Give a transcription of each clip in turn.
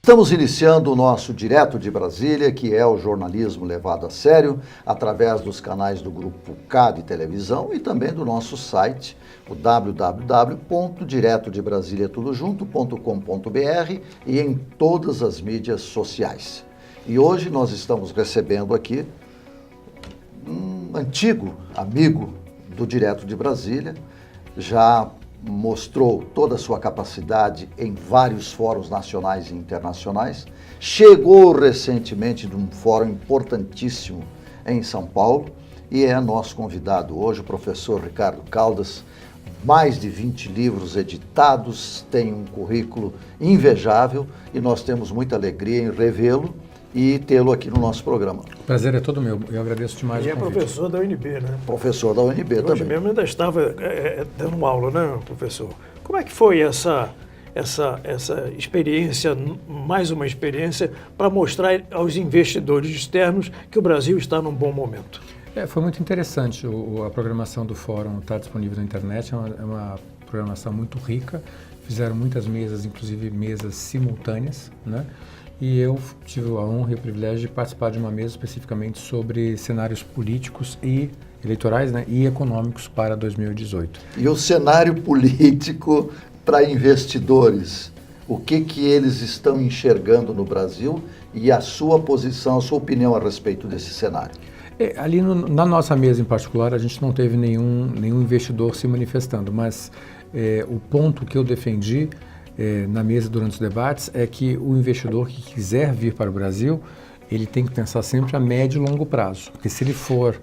Estamos iniciando o nosso Direto de Brasília, que é o jornalismo levado a sério, através dos canais do Grupo K de televisão e também do nosso site, o www.diretodebrasilia.com.br e em todas as mídias sociais. E hoje nós estamos recebendo aqui um antigo amigo do Direto de Brasília, já mostrou toda a sua capacidade em vários fóruns nacionais e internacionais, chegou recentemente de um fórum importantíssimo em São Paulo e é nosso convidado hoje, o professor Ricardo Caldas, mais de 20 livros editados, tem um currículo invejável e nós temos muita alegria em revê-lo e tê-lo aqui no nosso programa. O prazer é todo meu, eu agradeço demais o convite. E é professor da UNB, né? Professor da UNB também. Hoje mesmo ainda estava dando aula, né, professor? Como é que foi essa experiência, mais uma experiência, para mostrar aos investidores externos que o Brasil está num bom momento? Foi muito interessante, a programação do fórum está disponível na internet, é uma programação muito rica, fizeram muitas mesas, inclusive mesas simultâneas, né? E eu tive a honra e o privilégio de participar de uma mesa especificamente sobre cenários políticos e eleitorais, né, e econômicos para 2018. E o cenário político para investidores, o que eles estão enxergando no Brasil e a sua posição, a sua opinião a respeito desse cenário? Ali na nossa mesa em particular, a gente não teve nenhum investidor se manifestando, mas o ponto que eu defendi na mesa durante os debates é que o investidor que quiser vir para o Brasil, ele tem que pensar sempre a médio e longo prazo, porque se ele for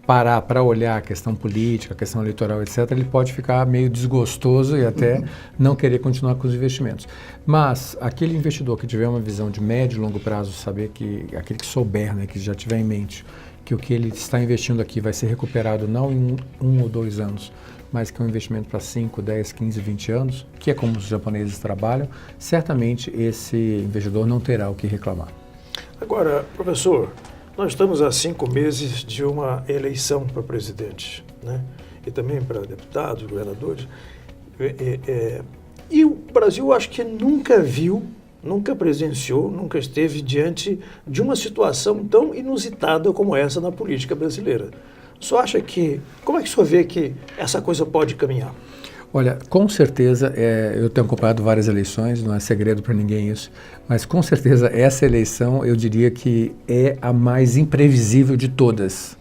parar para olhar a questão política, a questão eleitoral, etc., ele pode ficar meio desgostoso e até não querer continuar com os investimentos. Mas aquele investidor que tiver uma visão de médio e longo prazo, saber que aquele que souber, né, que já tiver em mente que o que ele está investindo aqui vai ser recuperado não em um ou 2 anos, mas que é um investimento para 5, 10, 15, 20 anos, que é como os japoneses trabalham, certamente esse investidor não terá o que reclamar. Agora, professor, nós estamos há 5 meses de uma eleição para presidente, né? E também para deputados, governadores. E o Brasil, acho que nunca viu, nunca presenciou, nunca esteve diante de uma situação tão inusitada como essa na política brasileira. O senhor acha que, como é que o senhor vê que essa coisa pode caminhar? Olha, com certeza, eu tenho acompanhado várias eleições, não é segredo para ninguém isso, mas com certeza essa eleição eu diria que é a mais imprevisível de todas.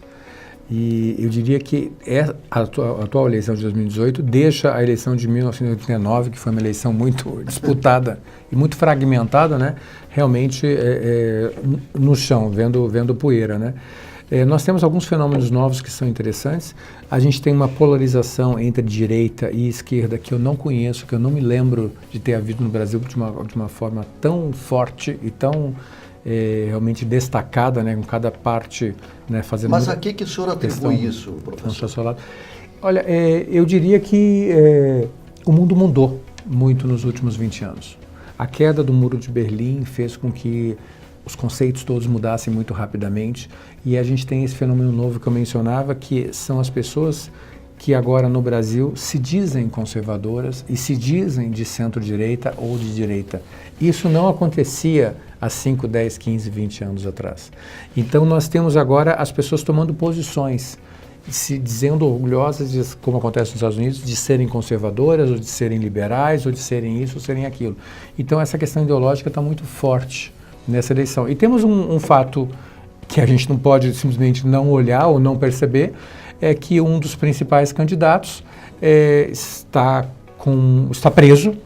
E eu diria que a atual eleição de 2018 deixa a eleição de 1989, que foi uma eleição muito disputada e muito fragmentada, né, realmente no chão, vendo poeira, né? Nós temos alguns fenômenos novos que são interessantes. A gente tem uma polarização entre direita e esquerda que eu não conheço, que eu não me lembro de ter havido no Brasil de uma forma tão forte e tão realmente destacada, né, com cada parte, né, fazendo... Mas a que o senhor atribui isso, professor? Olha, eu diria que o mundo mudou muito nos últimos 20 anos. A queda do Muro de Berlim fez com que os conceitos todos mudassem muito rapidamente e a gente tem esse fenômeno novo que eu mencionava, que são as pessoas que agora no Brasil se dizem conservadoras e se dizem de centro-direita ou de direita. Isso não acontecia há 5, 10, 15, 20 anos atrás. Então nós temos agora as pessoas tomando posições, se dizendo orgulhosas, como acontece nos Estados Unidos, de serem conservadoras ou de serem liberais ou de serem isso ou serem aquilo. Então essa questão ideológica está muito forte nessa eleição. E temos um fato que a gente não pode simplesmente não olhar ou não perceber, é que um dos principais candidatos está preso,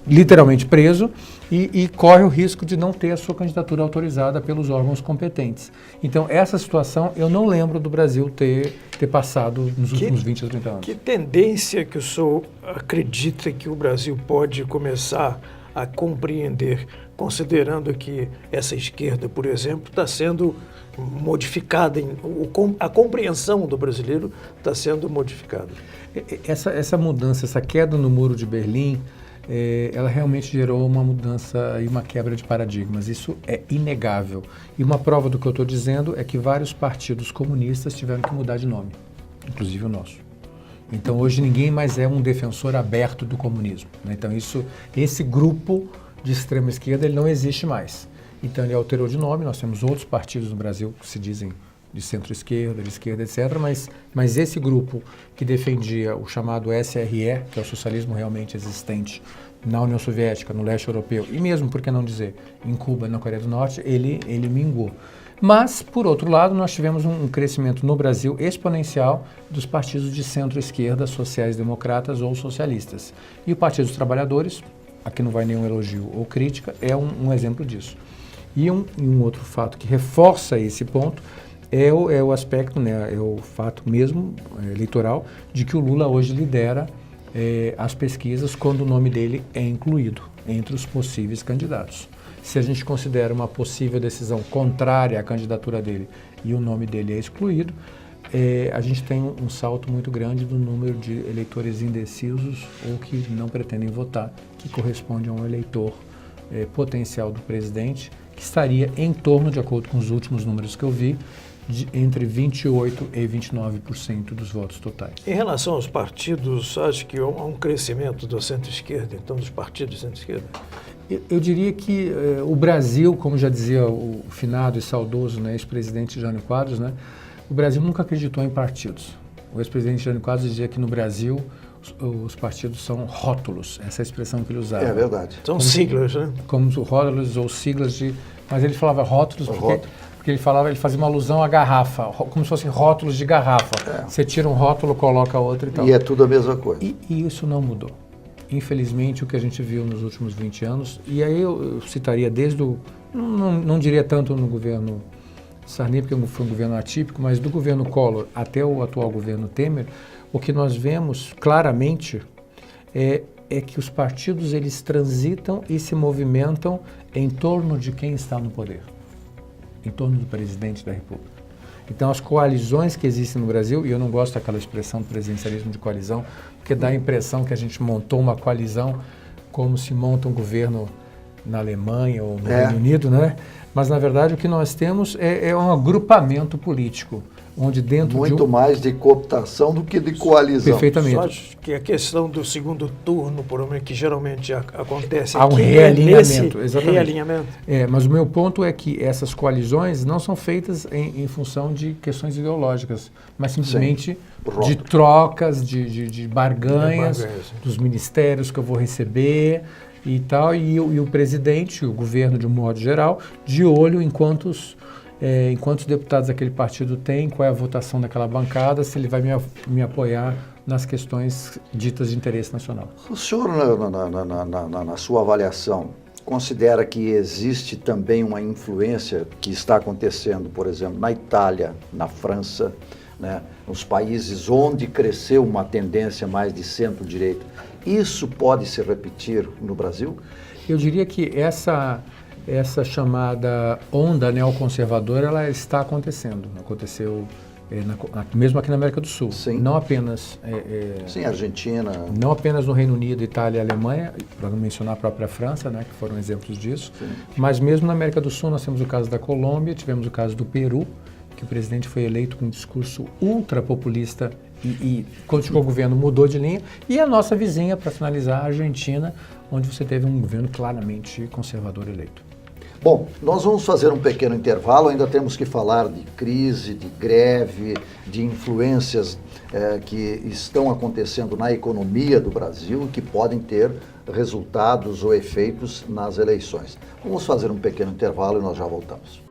literalmente preso, e corre o risco de não ter a sua candidatura autorizada pelos órgãos competentes. Então, essa situação eu não lembro do Brasil ter passado nos últimos 20 ou 30 anos. Que tendência que o senhor acredita que o Brasil pode começar a compreender, considerando que essa esquerda, por exemplo, está sendo modificada, a compreensão do brasileiro está sendo modificada? Essa mudança, essa queda no Muro de Berlim, ela realmente gerou uma mudança e uma quebra de paradigmas. Isso é inegável. E uma prova do que eu estou dizendo é que vários partidos comunistas tiveram que mudar de nome, inclusive o nosso. Então, hoje ninguém mais é um defensor aberto do comunismo, né? Então, esse grupo de extrema esquerda, ele não existe mais. Então ele alterou de nome, nós temos outros partidos no Brasil que se dizem de centro-esquerda, de esquerda, etc., mas esse grupo que defendia o chamado SRE, que é o socialismo realmente existente na União Soviética, no leste europeu, e mesmo, por que não dizer, em Cuba, na Coreia do Norte, ele mingou. Mas, por outro lado, nós tivemos um crescimento no Brasil exponencial dos partidos de centro-esquerda, sociais-democratas ou socialistas. E o Partido dos Trabalhadores, aqui não vai nenhum elogio ou crítica, é um exemplo disso. E um outro fato que reforça esse ponto é o aspecto, né, é o fato mesmo eleitoral, de que o Lula hoje lidera as pesquisas quando o nome dele é incluído entre os possíveis candidatos. Se a gente considera uma possível decisão contrária à candidatura dele e o nome dele é excluído, a gente tem um salto muito grande do número de eleitores indecisos ou que não pretendem votar, que corresponde a um eleitor potencial do presidente, que estaria em torno, de acordo com os últimos números que eu vi, entre 28% e 29% dos votos totais. Em relação aos partidos, acho que há um crescimento do centro-esquerda, então dos partidos de centro-esquerda? Eu diria que o Brasil, como já dizia o finado e saudoso, né, ex-presidente Jânio Quadros, né, o Brasil nunca acreditou em partidos. O ex-presidente Jânio Quadros dizia que no Brasil os partidos são rótulos, essa é a expressão que ele usava. É verdade. São siglas, né? Como rótulos ou siglas de... Mas ele falava rótulos porque ele fazia uma alusão à garrafa, como se fossem rótulos de garrafa. Você tira um rótulo, coloca outro e tal. E é tudo a mesma coisa. E isso não mudou. Infelizmente, o que a gente viu nos últimos 20 anos, e aí eu citaria desde o... Não diria tanto no governo Sarney, porque foi um governo atípico, mas do governo Collor até o atual governo Temer, o que nós vemos claramente é que os partidos eles transitam e se movimentam em torno de quem está no poder, em torno do presidente da República. Então, as coalizões que existem no Brasil, e eu não gosto daquela expressão do presidencialismo de coalizão, porque dá a impressão que a gente montou uma coalizão como se monta um governo na Alemanha ou no Reino Unido, né? Mas, na verdade, o que nós temos é um agrupamento político, onde dentro muito mais de cooptação do que de coalizão. Perfeitamente. Só acho que a questão do segundo turno, por exemplo, que geralmente acontece há um aqui, realinhamento, exatamente. realinhamento. Mas o meu ponto é que essas coalizões não são feitas em função de questões ideológicas, mas simplesmente de trocas, de barganhas, dos ministérios que eu vou receber e tal, e o presidente, o governo de um modo geral, de olho em quantos deputados aquele partido tem, qual é a votação daquela bancada, se ele vai me apoiar nas questões ditas de interesse nacional. O senhor, na sua avaliação, considera que existe também uma influência que está acontecendo, por exemplo, na Itália, na França, né, nos países onde cresceu uma tendência mais de centro-direita? Isso pode se repetir no Brasil? Eu diria que essa chamada onda neoconservadora, ela está acontecendo. Aconteceu mesmo aqui na América do Sul. Sim. Não apenas... Sim, Argentina. Não apenas no Reino Unido, Itália e Alemanha, para não mencionar a própria França, né, que foram exemplos disso. Sim. Mas mesmo na América do Sul, nós temos o caso da Colômbia, tivemos o caso do Peru, que o presidente foi eleito com um discurso ultrapopulista e quando chegou o governo mudou de linha. E a nossa vizinha, para finalizar, a Argentina, onde você teve um governo claramente conservador eleito. Bom, nós vamos fazer um pequeno intervalo, ainda temos que falar de crise, de greve, de influências que estão acontecendo na economia do Brasil e que podem ter resultados ou efeitos nas eleições. Vamos fazer um pequeno intervalo e nós já voltamos.